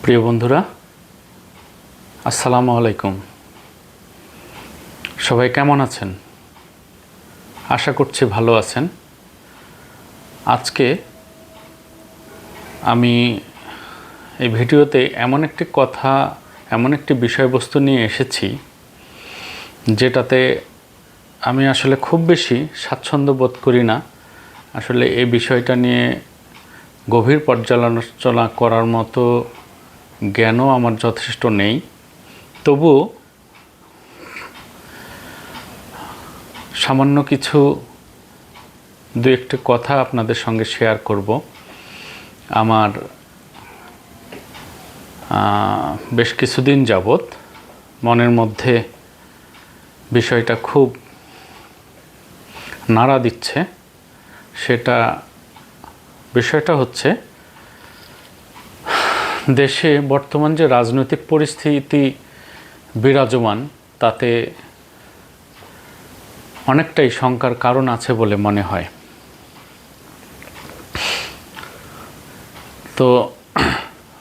প্রিয় বন্ধুরা, আসসালামু আলাইকুম। সবাই কেমন আছেন? আশা করছি ভালো আছেন। আজকে আমি এই ভিডিওতে এমন একটি বিষয়বস্তু নিয়ে এসেছি যেটাতে আমি আসলে খুব বেশি স্বাচ্ছন্দ্য বোধ করি না। আসলে এই বিষয়টা নিয়ে গভীর পর্যালোচনা করার মতো জ্ঞানও আমার যথেষ্ট নেই। তবুও সামান্য কিছু দু একটি কথা আপনাদের সঙ্গে শেয়ার করব। আমার বেশ কিছুদিন যাবৎ মনের মধ্যে বিষয়টা খুব নাড়া দিচ্ছে। বিষয়টা হচ্ছে, দেশে বর্তমান যে রাজনৈতিক পরিস্থিতি বিরাজমান, তাতে অনেকটাই শঙ্কার কারণ আছে বলে মনে হয়। তো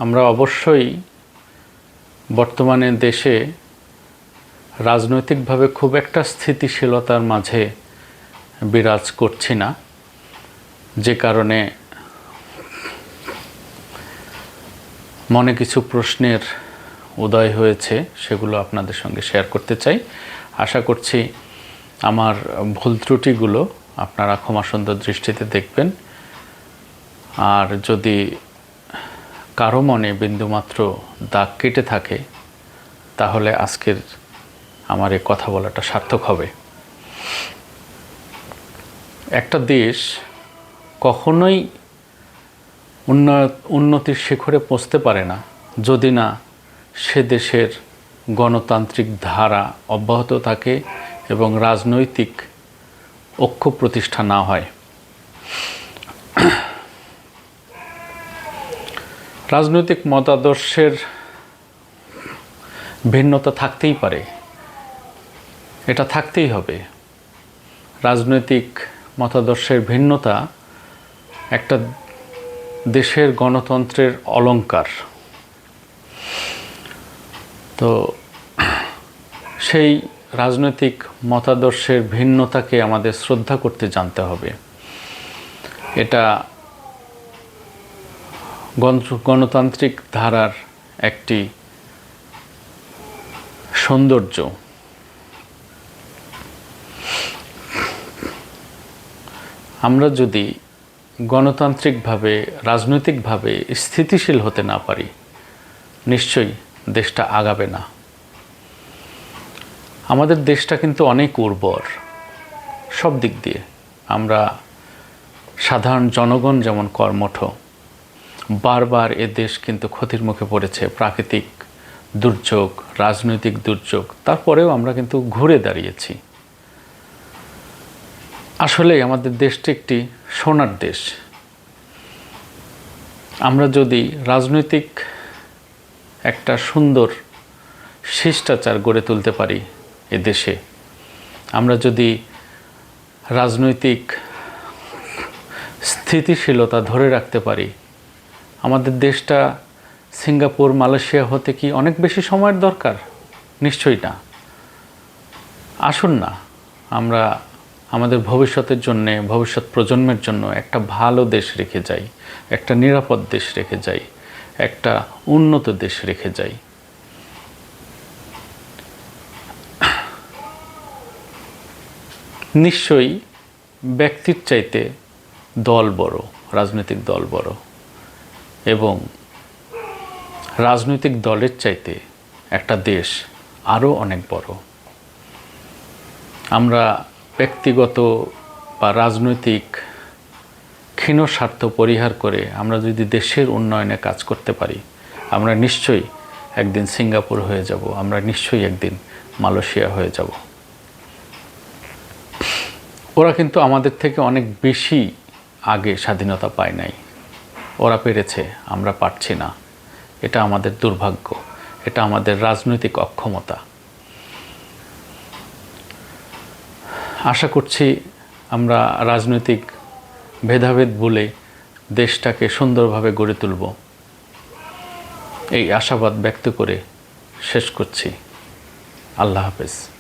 আমরা অবশ্যই বর্তমানে দেশে রাজনৈতিকভাবে খুব একটা স্থিতিশীলতার মাঝে বিরাজ করছি না, যে কারণে মনে কিছু প্রশ্নের উদয় হয়েছে, সেগুলো আপনাদের সঙ্গে শেয়ার করতে চাই। আশা করছি আমার ভুল ত্রুটিগুলো আপনারা ক্ষমাসুন্দর দৃষ্টিতে দেখবেন। আর যদি কারো মনে বিন্দুমাত্র দাগ কেটে থাকে, তাহলে আজকের আমার এই কথা বলাটা সার্থক হবে। একটা দেশ কখনোই উন্নতির শিখরে পৌঁছতে পারে না যদি না সে দেশের গণতান্ত্রিক ধারা অব্যাহত থাকে এবং রাজনৈতিক ঐক্য প্রতিষ্ঠা না হয়। রাজনৈতিক মতাদর্শের ভিন্নতা থাকতেই পারে, এটা থাকতেই হবে। রাজনৈতিক মতাদর্শের ভিন্নতা একটা দেশের গণতন্ত্রের অলংকার। তো সেই রাজনৈতিক মতাদর্শের ভিন্নতাকে আমাদের শ্রদ্ধা করতে জানতে হবে। এটা গণতান্ত্রিক ধারার একটি সৌন্দর্য। আমরা যদি গণতান্ত্রিকভাবে, রাজনৈতিকভাবে স্থিতিশীল হতে না পারি, নিশ্চয়ই দেশটা আগাবে না। আমাদের দেশটা কিন্তু অনেক উর্বর সব দিক দিয়ে। আমরা সাধারণ জনগণ যেমন কর্মঠ, বারবার এ দেশ কিন্তু ক্ষতির মুখে পড়েছে। প্রাকৃতিক দুর্যোগ, রাজনৈতিক দুর্যোগ, তারপরেও আমরা কিন্তু ঘুরে দাঁড়িয়েছি। আসলে আমাদের দেশটি একটি সোনার দেশ। আমরা যদি রাজনৈতিক একটা সুন্দর শিষ্টাচার গড়ে তুলতে পারি এ দেশে, আমরা যদি রাজনৈতিক স্থিতিশীলতা ধরে রাখতে পারি, আমাদের দেশটা সিঙ্গাপুর, মালয়েশিয়া হতে কি অনেক বেশি সময়ের দরকার? নিশ্চয়ই না। আসুন না আমরা আমাদের ভবিষ্যতের জন্য, ভবিষ্যৎ প্রজন্মের জন্য একটা ভালো দেশ রেখে যাই, একটা নিরাপদ দেশ রেখে যাই, একটা উন্নত দেশ রেখে যাই। নিশ্চয়ই ব্যক্তির চাইতে দল বড়, রাজনৈতিক দল বড়, এবং রাজনৈতিক দলের চাইতে একটা দেশ আরও অনেক বড়। আমরা ব্যক্তিগত বা রাজনৈতিক ক্ষীণ স্বার্থ পরিহার করে আমরা যদি দেশের উন্নয়নে কাজ করতে পারি, আমরা নিশ্চয়ই একদিন সিঙ্গাপুর হয়ে যাব, আমরা নিশ্চয়ই একদিন মালয়েশিয়া হয়ে যাব। ওরা কিন্তু আমাদের থেকে অনেক বেশি আগে স্বাধীনতা পায় নাই। ওরা পেরেছে, আমরা পারছি না। এটা আমাদের দুর্ভাগ্য, এটা আমাদের রাজনৈতিক অক্ষমতা। আশা করছি আমরা রাজনৈতিক ভেদাভেদ ভুলে দেশটাকে সুন্দরভাবে গড়ে তুলব। এই আশাবাদ ব্যক্ত করে শেষ করছি। আল্লাহ হাফেজ।